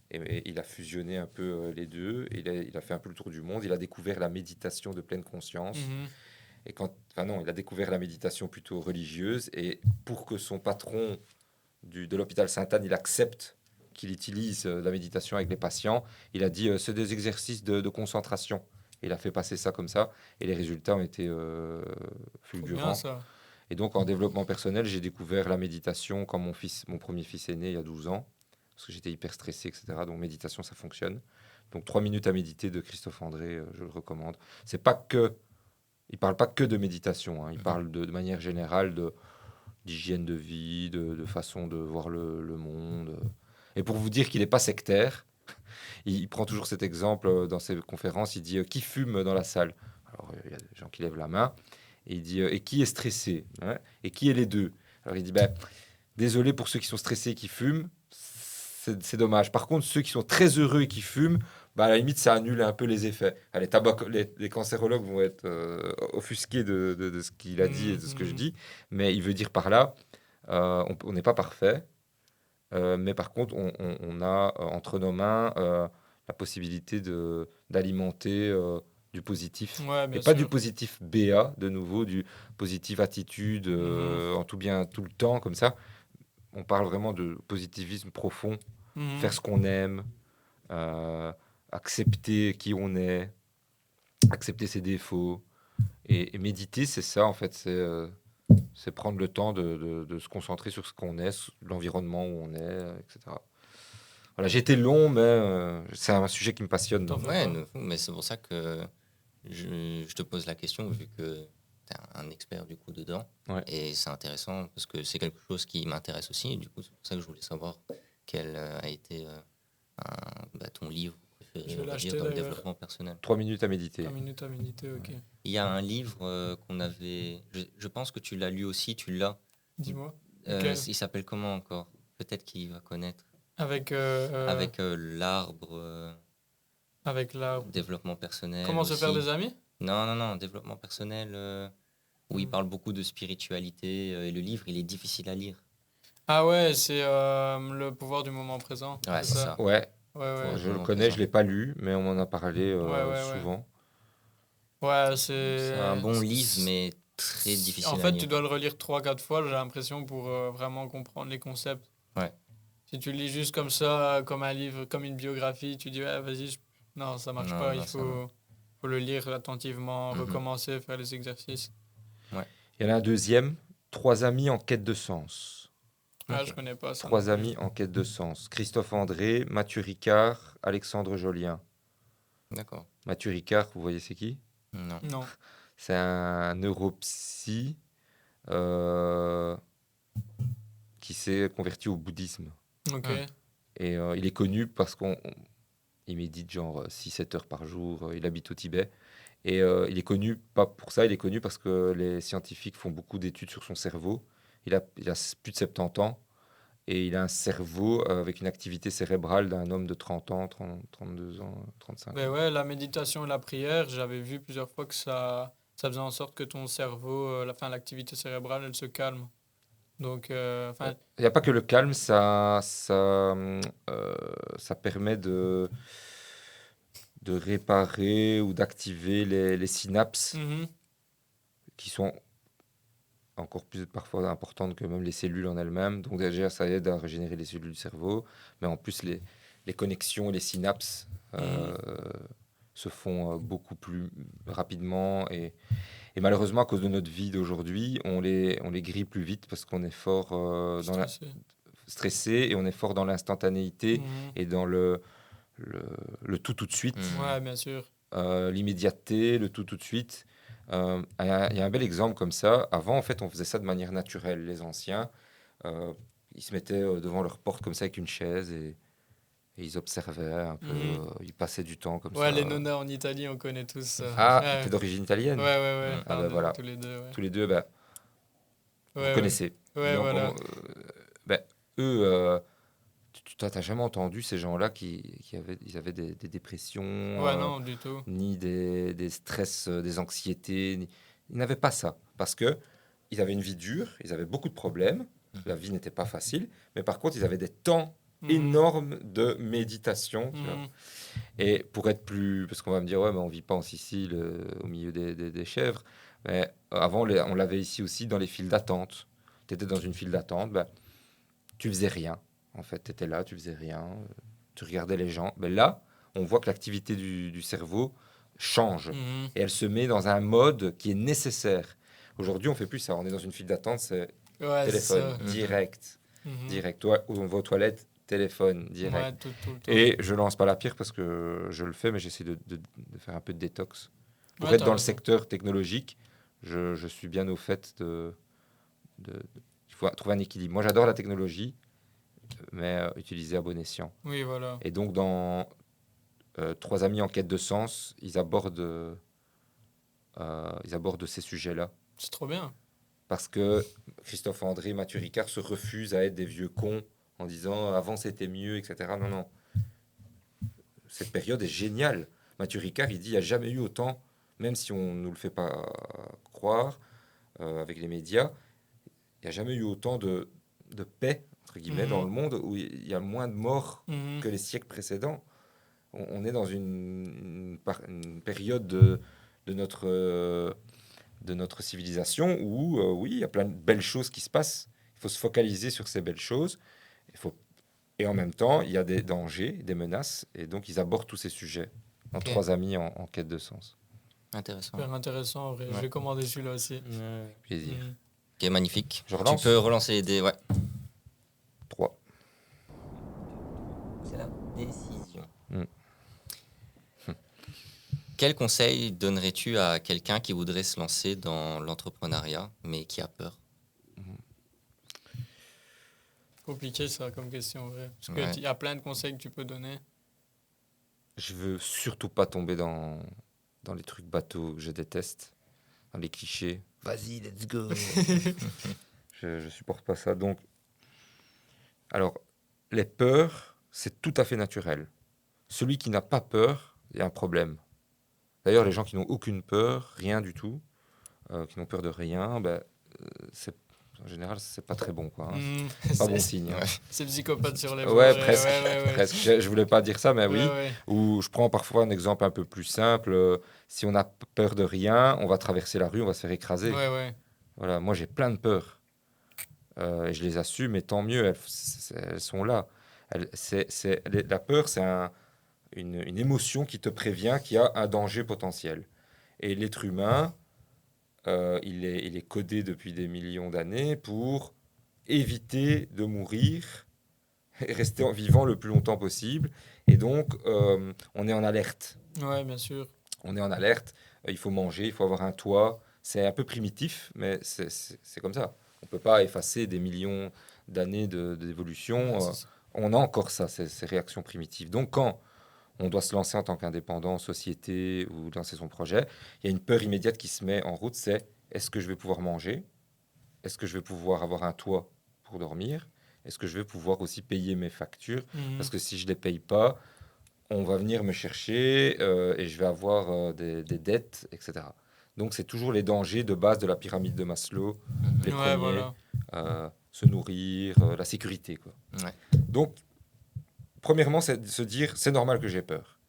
Et il a fusionné un peu les deux. Et il a fait un peu le tour du monde. Il a découvert la méditation de pleine conscience. Mhm. Et enfin non, il a découvert la méditation plutôt religieuse. Et pour que son patron de l'hôpital Sainte-Anne, il accepte qu'il utilise la méditation avec les patients, il a dit c'est des exercices de concentration. Il a fait passer ça comme ça, et les résultats ont été Trop bien fulgurants. ça. Et donc en développement personnel, j'ai découvert la méditation quand mon premier fils est né il y a 12 ans, parce que j'étais hyper stressé, etc. Donc méditation, ça fonctionne. Donc 3 minutes à méditer de Christophe André, je le recommande. Il parle pas que de méditation, hein. Il parle de manière générale d'hygiène de vie, de façon de voir le monde. Et pour vous dire qu'il n'est pas sectaire, il prend toujours cet exemple dans ses conférences. Il dit qui fume dans la salle? Alors il y a des gens qui lèvent la main. Et il dit et qui est stressé, hein, et qui est les deux? Alors il dit ben, désolé pour ceux qui sont stressés et qui fument, c'est dommage. Par contre, ceux qui sont très heureux et qui fument, bah, à la limite, ça annule un peu les effets. Ah, les cancérologues vont être offusqués de ce qu'il a dit et de ce que je Mhm. dis, mais il veut dire par là, on n'est pas parfait, mais par contre, on a entre nos mains la possibilité d'alimenter du positif. Ouais, Et bien pas du sûr. positif BA, de nouveau, du positif attitude Mhm. en tout bien tout le temps, comme ça. On parle vraiment de positivisme profond, Mhm. faire ce qu'on aime, euh, accepter qui on est, accepter ses défauts. Et méditer, c'est ça, en fait, c'est prendre le temps de se concentrer sur ce qu'on est, sur l'environnement où on est, etc. Voilà, j'ai été long, mais c'est un sujet qui me passionne. T'en Donc, fais Ouais, pas. mais c'est pour ça que je te pose la question, vu que tu es un expert du coup dedans. ouais. Et c'est intéressant parce que c'est quelque chose qui m'intéresse aussi. Et du coup, c'est pour ça que je voulais savoir quel a été ton livre Je préféré, vais on va dire, l'acheter dans le d'ailleurs. développement personnel. 3 minutes à méditer. 3 minutes à méditer, ok. Il y a un livre qu'on avait. Je pense que tu l'as lu aussi, tu l'as. Dis-moi. Lequel? Il s'appelle comment encore? Peut-être qu'il va connaître. Avec, avec l'arbre, avec l'arbre. développement personnel. Comment se faire aussi. des amis? Non, développement personnel, où il Hmm. parle beaucoup de spiritualité. Et le livre, il est difficile à lire. Ah ouais, c'est le pouvoir du moment présent. Ouais, c'est ça. Ouais, Ouais, Pouvoir ouais. du je le moment connais, je présent. l'ai pas lu, mais on m'en a parlé Ouais. souvent. Ouais, C'est un bon livre, mais très difficile En à fait, lire. tu dois le relire 3-4 fois, j'ai l'impression, pour vraiment comprendre les concepts. Ouais. Si tu lis juste comme ça, comme un livre, comme une biographie, tu dis, ouais, vas-y, non, ça marche pas, il Non, ça va. faut le lire attentivement, Mhm. recommencer, faire les exercices. Il y en a un deuxième, Trois amis en quête de sens. Ah, Ok. je connais pas ça. Trois non plus. amis en quête de sens. Christophe André, Mathieu Ricard, Alexandre Jolien. D'accord. Mathieu Ricard, vous voyez c'est qui? Non. Non. C'est un neuropsy euh, qui s'est converti au bouddhisme. Ok. Ah. Et il est connu parce qu'il médite genre 6-7 heures par jour. Il habite au Tibet. Et il est connu, pas pour ça, il est connu parce que les scientifiques font beaucoup d'études sur son cerveau. Il a plus de 70 ans et il a un cerveau avec une activité cérébrale d'un homme de 30 ans, 32 ans, 35 Ben ans. ouais, la méditation et la prière, j'avais vu plusieurs fois que ça faisait en sorte que ton cerveau, l'activité cérébrale, elle se calme. Donc, Il n'y a pas que le calme, ça permet de réparer ou d'activer les synapses mhm, qui sont encore plus parfois importantes que même les cellules en elles-mêmes. Donc déjà, ça aide à régénérer les cellules du cerveau, mais en plus, les connexions et les synapses se font beaucoup plus rapidement. Et malheureusement, à cause de notre vie d'aujourd'hui, on les grille plus vite parce qu'on est fort stressé. stressé et on est fort dans l'instantanéité Mhm. et dans le tout de suite, Mhm. Ouais, bien sûr. l'immédiateté, le tout de suite. Il y a un bel exemple comme ça. Avant, en fait, on faisait ça de manière naturelle. Les anciens, euh, ils se mettaient devant leur porte comme ça avec une chaise et ils observaient un peu. Mhm. Ils passaient du temps comme Ouais, ça. les nonas en Italie, on connaît tous ça. Ah, Ouais, t'es d'origine italienne? ouais. Mhm. Ah Enfin, ben voilà, tous les deux, ouais. tous les deux, ben, vous Ouais. connaissez. Ouais, Donc, voilà. ben, eux, t'as jamais entendu ces gens-là ils avaient des dépressions, Ouais, non, du tout. ni des stress, des anxiétés. Ils n'avaient pas ça parce que ils avaient une vie dure, ils avaient beaucoup de problèmes, la vie n'était pas facile, mais par contre, ils avaient des temps Mhm. énormes de méditation, tu vois. Mhm. Et pour être plus, parce qu'on va me dire, ouais, mais on vit pas en Sicile, au milieu des chèvres, mais avant, on l'avait ici aussi dans les files d'attente. Tu étais dans une file d'attente, ben, tu faisais rien. En fait, tu étais là, tu faisais rien, tu regardais les gens. Mais là, on voit que l'activité du cerveau change Mhm. et elle se met dans un mode qui est nécessaire. Aujourd'hui, on fait plus ça. On est dans une file d'attente, c'est Ouais, c'est téléphone ça. Mhm. direct, Mhm. direct. Toi, on va aux toilettes, téléphone direct. Ouais, tout le temps. Et je lance pas la pierre parce que je le fais, mais j'essaie de faire un peu de détox. Pour Ouais, être t'as dans le raison. secteur technologique, je suis bien au fait il faut trouver un équilibre. Moi, j'adore la technologie, mais utilisée à bon escient. Oui, voilà. Et donc, dans Trois amis en quête de sens, ils abordent ces sujets-là. C'est trop bien. Parce que Christophe André, Mathieu Ricard se refusent à être des vieux cons en disant avant c'était mieux, etc. Non, non. Cette période est géniale. Mathieu Ricard, il dit il n'y a jamais eu autant, même si on ne nous le fait pas croire avec les médias, il n'y a jamais eu autant de paix, entre guillemets, dans Mhm. le monde où il y a moins de morts Mhm. que les siècles précédents. On est dans une période de notre civilisation où, oui, il y a plein de belles choses qui se passent. Il faut se focaliser sur ces belles choses. Et en même temps, il y a des dangers, des menaces. Et donc, ils abordent tous ces sujets dans Ok. Trois amis en quête de sens. Intéressant. Super intéressant, en vrai. Je Ouais. vais commander celui-là aussi. Plaisir. Mhm. Ok, magnifique. Je relance. Tu peux relancer les dés, ouais. 3. C'est la décision. Mm. Quel conseil donnerais-tu à quelqu'un qui voudrait se lancer dans l'entrepreneuriat, mais qui a peur? Compliqué ça comme question, en vrai. Parce Ouais. qu'il y a plein de conseils que tu peux donner. Je veux surtout pas tomber dans les trucs bateaux que je déteste, dans les clichés. Vas-y, let's go. Je supporte pas ça. Donc, alors, les peurs, c'est tout à fait naturel. Celui qui n'a pas peur, il y a un problème. D'ailleurs, les gens qui n'ont aucune peur, rien du tout, qui n'ont peur de rien, c'est, en général, c'est pas très bon, quoi. Hein. C'est pas bon signe. Hein. Ouais. C'est psychopathe sur les bords. Ouais, presque. Ouais. Presque. Je voulais pas dire ça, mais oui. Ouais. Ou je prends parfois un exemple un peu plus simple. Si on a peur de rien, on va traverser la rue, on va se faire écraser. Ouais. Voilà, moi j'ai plein de peurs. Et je les assume, et tant mieux, elles sont là. La peur, c'est une émotion qui te prévient qu'il y a un danger potentiel. Et l'être humain, il est codé depuis des millions d'années pour éviter de mourir et rester en vivant le plus longtemps possible. Et donc, on est en alerte. Ouais, bien sûr. On est en alerte, il faut manger, il faut avoir un toit. C'est un peu primitif, mais c'est comme ça. On ne peut pas effacer des millions d'années d'évolution. Ouais, c'est ça. On a encore ça, ces réactions primitives. Donc, quand on doit se lancer en tant qu'indépendant, société, ou lancer son projet, il y a une peur immédiate qui se met en route, c'est est-ce que je vais pouvoir manger? Est-ce que je vais pouvoir avoir un toit pour dormir? Est-ce que je vais pouvoir aussi payer mes factures? Parce que si je ne les paye pas, on va venir me chercher et je vais avoir des dettes, etc. Donc, c'est toujours les dangers de base de la pyramide de Maslow, les Ouais, premiers, voilà. se nourrir, la sécurité, quoi. Ouais. Donc, premièrement, c'est de se dire, c'est normal que j'ai peur.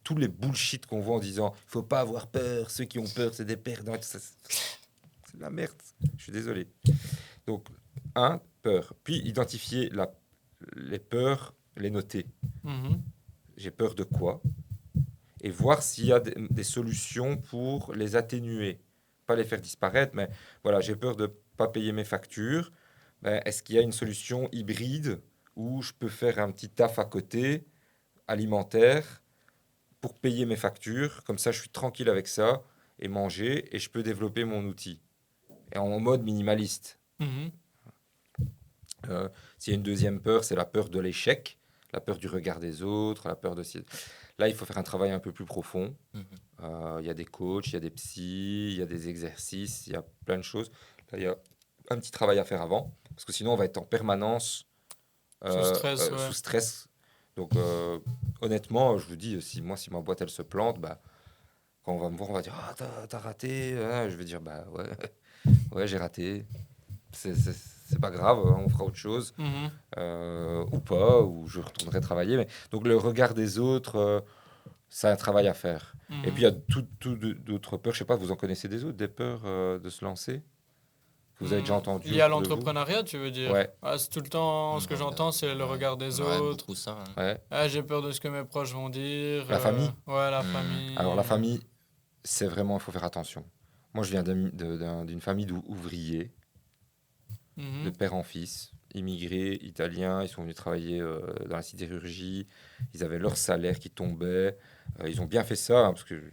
Tous les bullshit qu'on voit en disant, il faut pas avoir peur, ceux qui ont peur, c'est des perdants, c'est de la merde, je suis désolé. Donc, peur. Puis, identifier les peurs, les noter. Mhm. J'ai peur de quoi? Et voir s'il y a des solutions pour les atténuer. Pas les faire disparaître, mais voilà, j'ai peur de ne pas payer mes factures. Est-ce qu'il y a une solution hybride où je peux faire un petit taf à côté, alimentaire, pour payer mes factures? Comme ça, je suis tranquille avec ça et manger, et je peux développer mon outil. Et en mode minimaliste. Mhm. S'il y a une deuxième peur, c'est la peur de l'échec, la peur du regard des autres, la peur de... Là, il faut faire un travail un peu plus profond. Mhm. Il y a des coachs, il y a des psys, il y a des exercices, il y a plein de choses. Là, il y a un petit travail à faire avant, parce que sinon, on va être en permanence sous stress. Donc, honnêtement, je vous dis, si ma boîte, elle se plante, quand on va me voir, on va dire « Ah, t'as raté !» Je vais dire « Bah ouais, ouais, j'ai raté. C'est pas grave, on fera autre chose. Mhm. Ou pas, ou je retournerai travailler. » Donc, le regard des autres, c'est un travail à faire. Et puis, il y a d'autres peurs. Je sais pas, vous en connaissez des autres, des peurs de se lancer? Que vous avez déjà entendu Il y a autour de vous? l'entrepreneuriat, tu veux dire? Ouais. Ah, c'est tout le temps, ce que j'entends, c'est le regard des autres. Beaucoup ça. Hein. Ouais. Ah, j'ai peur de ce que mes proches vont dire. La famille? Ouais, la Mhm. famille. Alors, la famille, c'est vraiment, il faut faire attention. Moi, je viens d'une famille d'ouvriers, Mhm. de père en fils, immigrés, italiens. Ils sont venus travailler dans la sidérurgie. Ils avaient leur salaire qui tombait. Ils ont bien fait ça, hein, parce qu'ils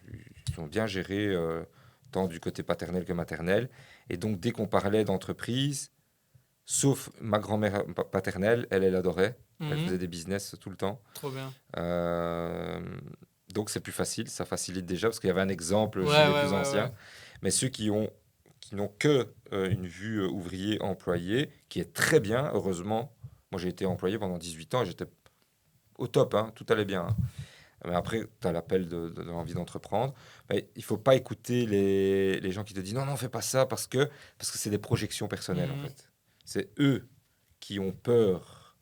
ont bien géré tant du côté paternel que maternel. Et donc, dès qu'on parlait d'entreprise, sauf ma grand-mère paternelle, elle adorait. Elle Mhm. faisait des business tout le temps. Trop bien. Donc, c'est plus facile. Ça facilite déjà, parce qu'il y avait un exemple Ouais, chez les ouais, plus ouais, anciens. ouais. Mais ceux qui n'ont que une vue ouvrier-employé, qui est très bien, heureusement. Moi, j'ai été employé pendant 18 ans et j'étais au top, hein, tout allait bien. Hein. Mais après, tu as l'appel de l'envie d'entreprendre. Il ne faut pas écouter les gens qui te disent non, non, fais pas ça parce que c'est des projections personnelles, en Mhm. fait. C'est eux qui ont peur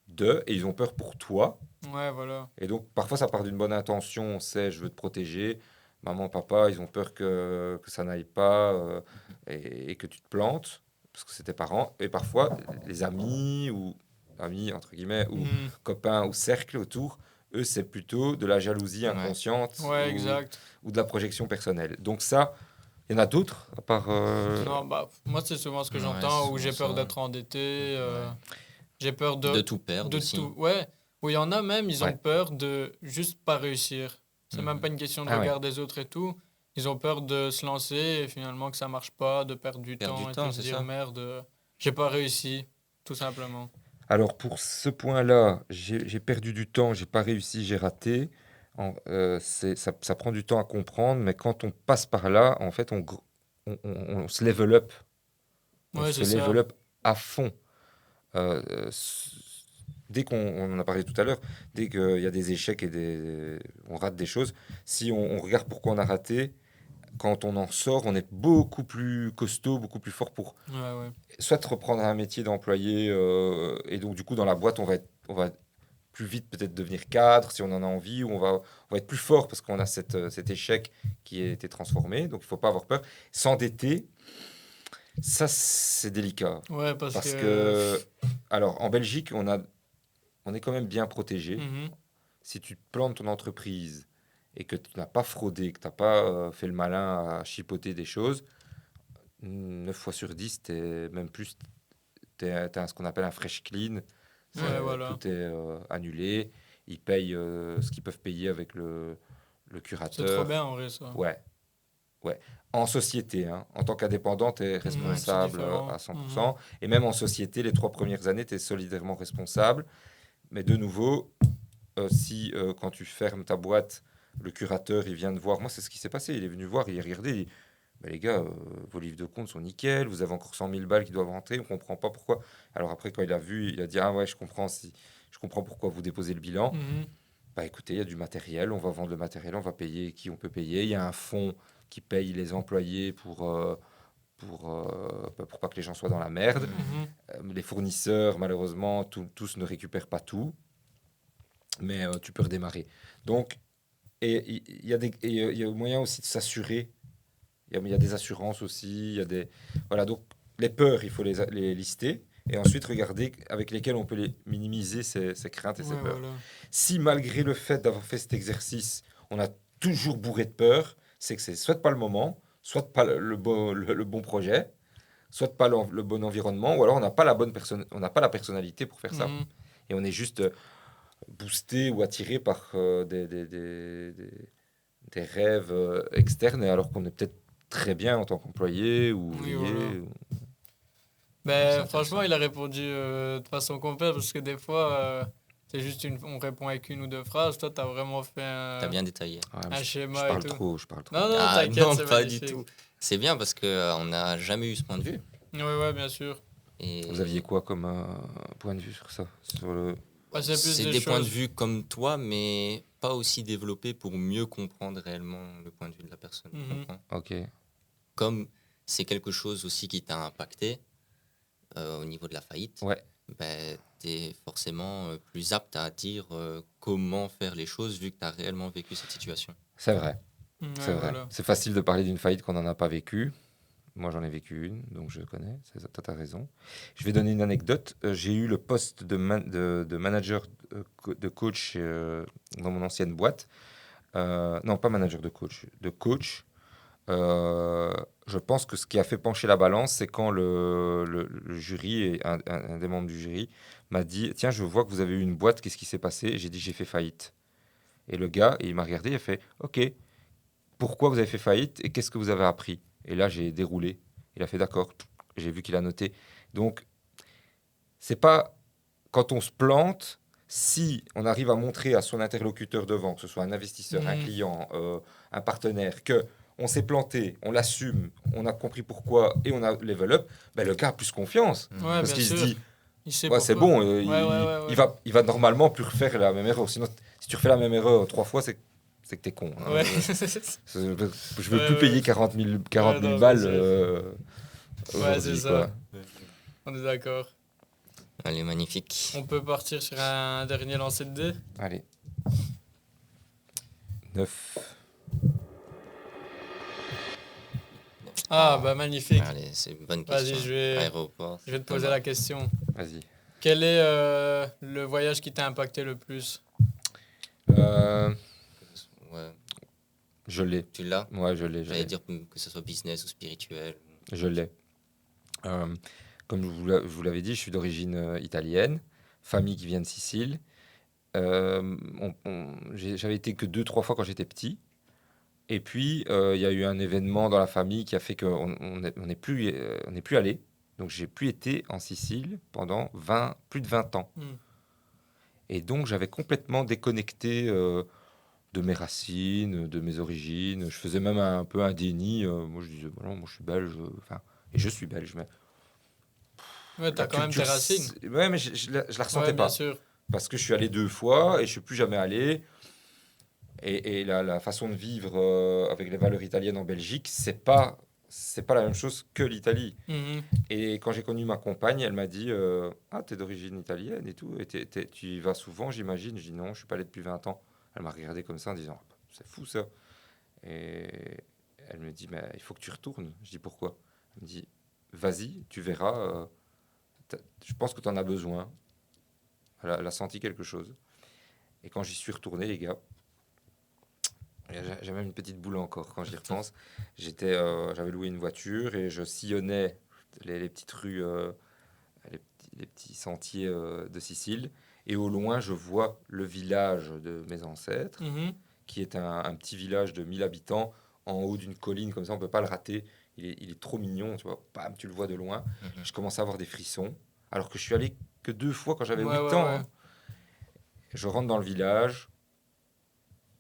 d'eux et ils ont peur pour toi. Ouais, voilà. Et donc, parfois, ça part d'une bonne intention, c'est je veux te protéger. Maman, papa, ils ont peur que ça n'aille pas et que tu te plantes, parce que c'est tes parents. Et parfois, les amis, ou amis, entre guillemets, ou Mhm. copains, ou cercles autour, eux, c'est plutôt de la jalousie Ouais. inconsciente Ouais, exact. ou de la projection personnelle. Donc ça, il y en a d'autres, à part... Non, bah, moi, c'est souvent ce que Ouais, j'entends, c'est où j'ai souvent peur ça. d'être endetté. Ouais. J'ai peur De tout perdre de aussi. tout. Ouais. Où il y en a même, ils ont Ouais. peur de juste pas réussir. C'est même Mhm. pas une question de Ah ouais. regard des autres et tout. Ils ont peur de se lancer et finalement que ça marche pas, de perdre du Perdre temps du et temps, de se c'est dire ça. merde, j'ai pas réussi, tout simplement. Alors pour ce point-là, j'ai perdu du temps, j'ai pas réussi, j'ai raté. Ça prend du temps à comprendre, mais quand on passe par là, en fait, on se level up. On Ouais, se c'est ça. level up à fond. Euh, s- dès on en a parlé tout à l'heure, dès qu'il y a des échecs on rate des choses, si on regarde pourquoi on a raté, quand on en sort, on est beaucoup plus costaud, beaucoup plus fort pour Ouais, ouais. soit reprendre un métier d'employé, et donc du coup dans la boîte, on va plus vite peut-être devenir cadre si on en a envie, ou on va être plus fort parce qu'on a cet échec qui a été transformé, donc il ne faut pas avoir peur. S'endetter, ça c'est délicat. Ouais, parce Parce que. que, alors en Belgique, on est quand même bien protégé. Mhm. Si tu plantes ton entreprise et que tu n'as pas fraudé, que tu n'as pas fait le malin à chipoter des choses, 9 fois sur 10, même plus, ce qu'on appelle un fresh clean. Ouais, voilà. Tout est annulé. Ils payent ce qu'ils peuvent payer avec le C'est trop curateur. bien en vrai, ça. Ouais, ouais. En société, hein. En tant qu'indépendant, tu es Ouais, c'est responsable différent. à 100%. Et même en société, les 3 premières années, tu es solidairement responsable. Mais de nouveau, si quand tu fermes ta boîte, le curateur, il vient te voir. Moi, c'est ce qui s'est passé. Il est venu voir, il a regardé. Il dit, bah, les gars, vos livres de compte sont nickel. Vous avez encore 100 000 balles qui doivent rentrer. On comprend pas pourquoi. Alors après, quand il a vu, il a dit, ah ouais, je comprends pourquoi vous déposez le bilan. Mhm. Bah écoutez, il y a du matériel. On va vendre le matériel. On va payer qui on peut payer. Il y a un fonds qui paye les employés pour pas que les gens soient dans la merde. Mhm. Les fournisseurs, malheureusement, tous ne récupèrent pas tout, mais tu peux redémarrer. Donc, et il y a moyen aussi de s'assurer. Il y a des assurances aussi. Il y a des voilà. Donc, les peurs, il faut les lister et ensuite regarder avec lesquelles on peut les minimiser ces craintes et ces Ouais, peurs. voilà. Si malgré le fait d'avoir fait cet exercice, on a toujours bourré de peur, c'est que c'est soit pas le moment, soit pas le bon projet, soit pas le bon environnement, ou alors on n'a pas la bonne personne, on n'a pas la personnalité pour faire ça. Mhm. Et on est juste boosté ou attiré par des rêves externes, et alors qu'on est peut-être très bien en tant qu'employé ou Oui, ouvrier. voilà. C'est Mais franchement, intéressant. il a répondu de façon complète parce que des fois, c'est juste on répond avec une ou deux phrases. Toi, tu as vraiment fait T'as bien détaillé. Ouais, un je schéma et tout. je parle trop. Non, non, Ah t'inquiète, non, c'est pas du magnifique. tout. C'est bien parce que on n'a jamais eu ce point de vue. Oui, ouais, bien sûr. Et Vous aviez quoi comme point de vue sur ça, sur le... Ouais, c'est plus c'est des des points de choses. vue comme toi, mais pas aussi développés pour mieux comprendre réellement le point de vue de la personne. Tu Mhm. comprends. Ok. Comme c'est quelque chose aussi qui t'a impacté au niveau de la faillite, Ouais. ben, tu es forcément plus apte à dire comment faire les choses vu que tu as réellement vécu cette situation. C'est vrai. Ouais, C'est vrai. voilà. C'est facile de parler d'une faillite qu'on n'en a pas vécue. Moi, j'en ai vécu une, donc je connais. Tu as raison. Je vais donner une anecdote. J'ai eu le poste de manager de coach dans mon ancienne boîte. Non, pas manager de coach, de coach. Je pense que ce qui a fait pencher la balance, c'est quand le jury, et un des membres du jury, m'a dit, tiens, je vois que vous avez eu une boîte, qu'est-ce qui s'est passé? Et j'ai dit, j'ai fait faillite. Et le gars, il m'a regardé, il a fait, ok, pourquoi vous avez fait faillite et qu'est-ce que vous avez appris? Et là, j'ai déroulé. Il a fait d'accord. J'ai vu qu'il a noté. Donc, c'est pas quand on se plante, si on arrive à montrer à son interlocuteur devant, que ce soit un investisseur, un Mhm. client, un partenaire, que on s'est planté, on l'assume, on a compris pourquoi et on a level up, ben le gars a plus confiance. Mhm. Ouais, Parce bien qu'il se sûr. dit, Il sait ouais, c'est pourquoi. bon, Ouais, ouais, ouais, ouais. il va normalement plus refaire la même erreur. Sinon, si tu refais la même erreur 3 fois, c'est que t'es con, hein. Ouais. Je veux Ouais, plus ouais. payer 40 000 Ouais, non, balles bien sûr. Ouais, c'est aujourd'hui, ça. quoi. On est d'accord. Allez, magnifique. On peut partir sur un dernier lancer de dés. Allez. 9. Ah, bah magnifique. Allez, c'est une bonne Vas-y, question. Aéroport. je vais te poser la question. Vas-y. Quel est le voyage qui t'a impacté le plus? Ouais, Je l'ai. tu l'as. Ouais, je l'ai. J'allais dire que ce soit business ou spirituel. Je l'ai. Comme je vous l'avais dit, je suis d'origine italienne, famille qui vient de Sicile. J'avais été que 2, 3 fois quand j'étais petit. Et puis, il y a eu un événement dans la famille qui a fait qu'on n'est plus allé. Donc, j'ai plus été en Sicile pendant plus de 20 ans. Hmm. Et donc, j'avais complètement déconnecté de mes racines, de mes origines. Je faisais même un peu un déni. Moi, je disais, voilà, moi, je suis belge. Enfin, et je suis belge. Mais Ouais, t'as la quand même tes culture, racines. ouais, mais je la ressentais Ouais, bien pas. sûr. parce que je suis allé 2 fois et je suis plus jamais allé. Et la façon de vivre avec les valeurs italiennes en Belgique, c'est pas la même chose que l'Italie. Mhm. Et quand j'ai connu ma compagne, elle m'a dit ah, t'es d'origine italienne et tout, et tu y vas souvent, j'imagine. Je dis non, je suis pas allé depuis 20 ans. Elle m'a regardé comme ça en disant c'est fou ça. Et elle me dit mais il faut que tu retournes. Je dis pourquoi? Elle me dit vas-y, tu verras. Je pense que tu en as besoin. Elle a senti quelque chose. Et quand j'y suis retourné, les gars, j'ai même une petite boule encore quand j'y repense. J'avais loué une voiture et je sillonnais les petites rues, les petits sentiers de Sicile. Et au loin, je vois le village de mes ancêtres, Mhm. qui est un petit village de 1000 habitants en haut d'une colline, comme ça, on peut pas le rater. Il est trop mignon, tu vois. Bam, tu le vois de loin. Mhm. Je commence à avoir des frissons, alors que je suis allé que 2 fois quand j'avais Ouais, 8 ouais, ans. ouais. Hein. Je rentre dans le village,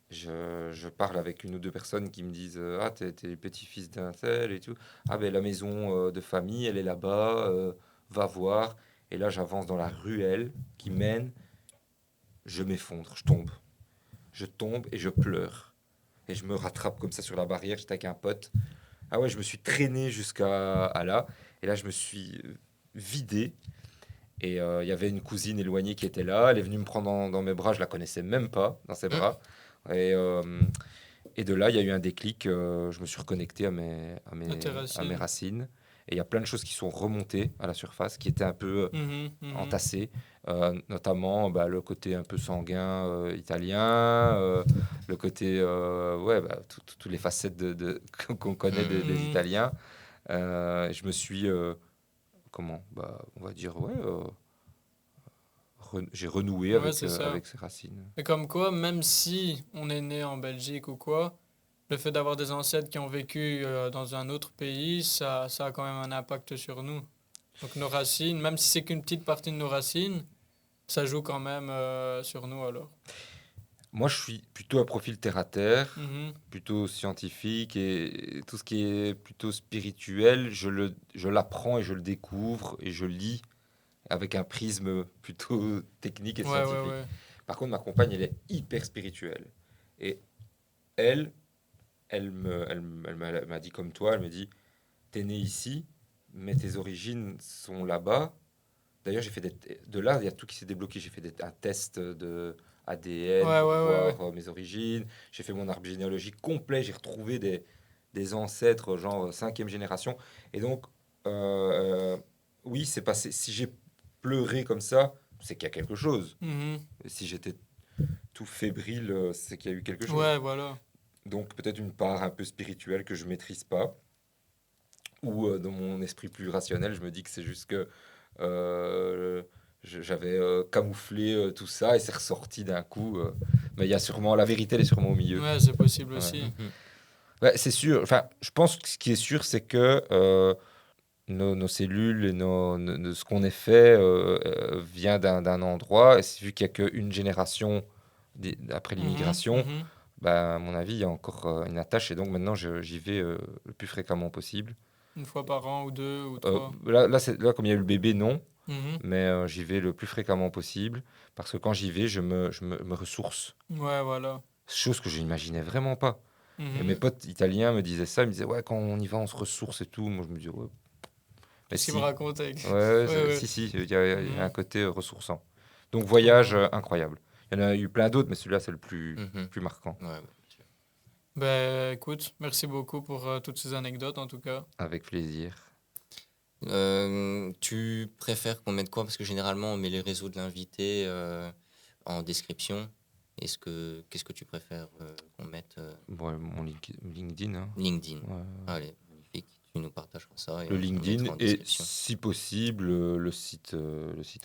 je parle avec une ou deux personnes qui me disent ah, t'es le petit-fils d'un tel et tout. Ah, ben la maison de famille, elle est là-bas, va voir. Et là, j'avance dans la ruelle qui mène, je m'effondre, je tombe. Je tombe et je pleure. Et je me rattrape comme ça sur la barrière, j'étais avec un pote. Ah ouais, je me suis traîné jusqu'à là. Et là, je me suis vidé. Et il y avait une cousine éloignée qui était là. Elle est venue me prendre dans mes bras. Je la connaissais même pas dans ses bras. Et, euh, et de là, il y a eu un déclic. Je me suis reconnecté à mes Intéressant. racines. Et il y a plein de choses qui sont remontées à la surface, qui étaient un peu Mhm, mhm. entassées. Notamment bah, le côté un peu sanguin italien, le côté, ouais, bah, toutes les facettes qu'on connaît des Mhm. Italiens. Je me suis, comment, bah, on va dire, ouais, j'ai renoué Ouais, c'est ça. avec ses racines. Et comme quoi, même si on est né en Belgique ou quoi, le fait d'avoir des ancêtres qui ont vécu dans un autre pays, ça a quand même un impact sur nous. Donc nos racines, même si c'est qu'une petite partie de nos racines, ça joue quand même sur nous alors. Moi, je suis plutôt un profil terre à terre, Mhm. plutôt scientifique et tout ce qui est plutôt spirituel, je l'apprends et je le découvre et je lis avec un prisme plutôt technique et Ouais, ouais, scientifique. ouais. Par contre, ma compagne, elle est hyper spirituelle. Et elle, elle m'a dit comme toi, elle me dit, t'es né ici, mais tes origines sont là-bas. D'ailleurs, de là, il y a tout qui s'est débloqué. J'ai fait un test de ADN Ouais, ouais, pour ouais, ouais. voir mes origines. J'ai fait mon arbre généalogique complet. J'ai retrouvé des ancêtres, genre cinquième génération. Et donc, oui, c'est passé. Si j'ai pleuré comme ça, c'est qu'il y a quelque chose. Mhm. Et si j'étais tout fébrile, c'est qu'il y a eu quelque chose. Ouais, voilà. Donc, peut-être une part un peu spirituelle que je maîtrise pas. Ou dans mon esprit plus rationnel, je me dis que c'est juste que euh, j'avais camouflé tout ça et c'est ressorti d'un coup. Mais il y a sûrement la vérité, elle est sûrement au milieu. Ouais, c'est possible Ouais. aussi. Mhm. Ouais, c'est sûr. Enfin, je pense que ce qui est sûr, c'est que nos cellules et ce qu'on est fait vient d'un endroit. Et vu qu'il n'y a qu'une génération après Mhm, l'immigration, mhm. bah, à mon avis, il y a encore une attache. Et donc maintenant, j'y vais le plus fréquemment possible. 1 fois par an ou 2 ou 3. Là, comme il y a eu le bébé, non. Mhm. Mais j'y vais le plus fréquemment possible parce que quand j'y vais, me ressource. Ouais, voilà. Chose que je n'imaginais vraiment pas. Et mes Mhm. potes italiens me disaient ça, ils me disaient ouais, quand on y va, on se ressource et tout. Moi, je me disais ouais, mais Qu'est-ce qu'il me si, racontait? ouais, Ouais, ouais. si, il y a un Mhm. côté ressourçant. Donc Trop voyage bien. incroyable. Il y en a eu plein d'autres, mais celui-là c'est le Mhm. plus marquant. Ouais, ouais, bien sûr. Ben, écoute, merci beaucoup pour toutes ces anecdotes en tout cas. Avec plaisir. Tu préfères qu'on mette quoi? Parce que généralement, on met les réseaux de l'invité en description. Qu'est-ce que tu préfères qu'on mette Bon, mon LinkedIn. Hein. LinkedIn. Ouais. Allez, magnifique. Tu nous partageras ça et Le on LinkedIn mettra en et description. si possible le site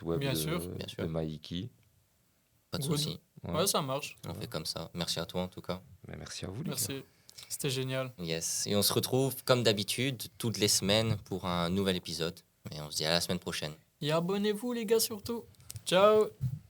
web Bien sûr. Bien sûr. de Maïki. Pas de Good. souci. Ouais. Ouais, ça marche. On fait comme ça. Merci à toi en tout cas. Mais merci à vous les gars. Merci. C'était génial. Yes. Et on se retrouve comme d'habitude toutes les semaines pour un nouvel épisode. Et on se dit à la semaine prochaine. Et abonnez-vous les gars surtout. Ciao.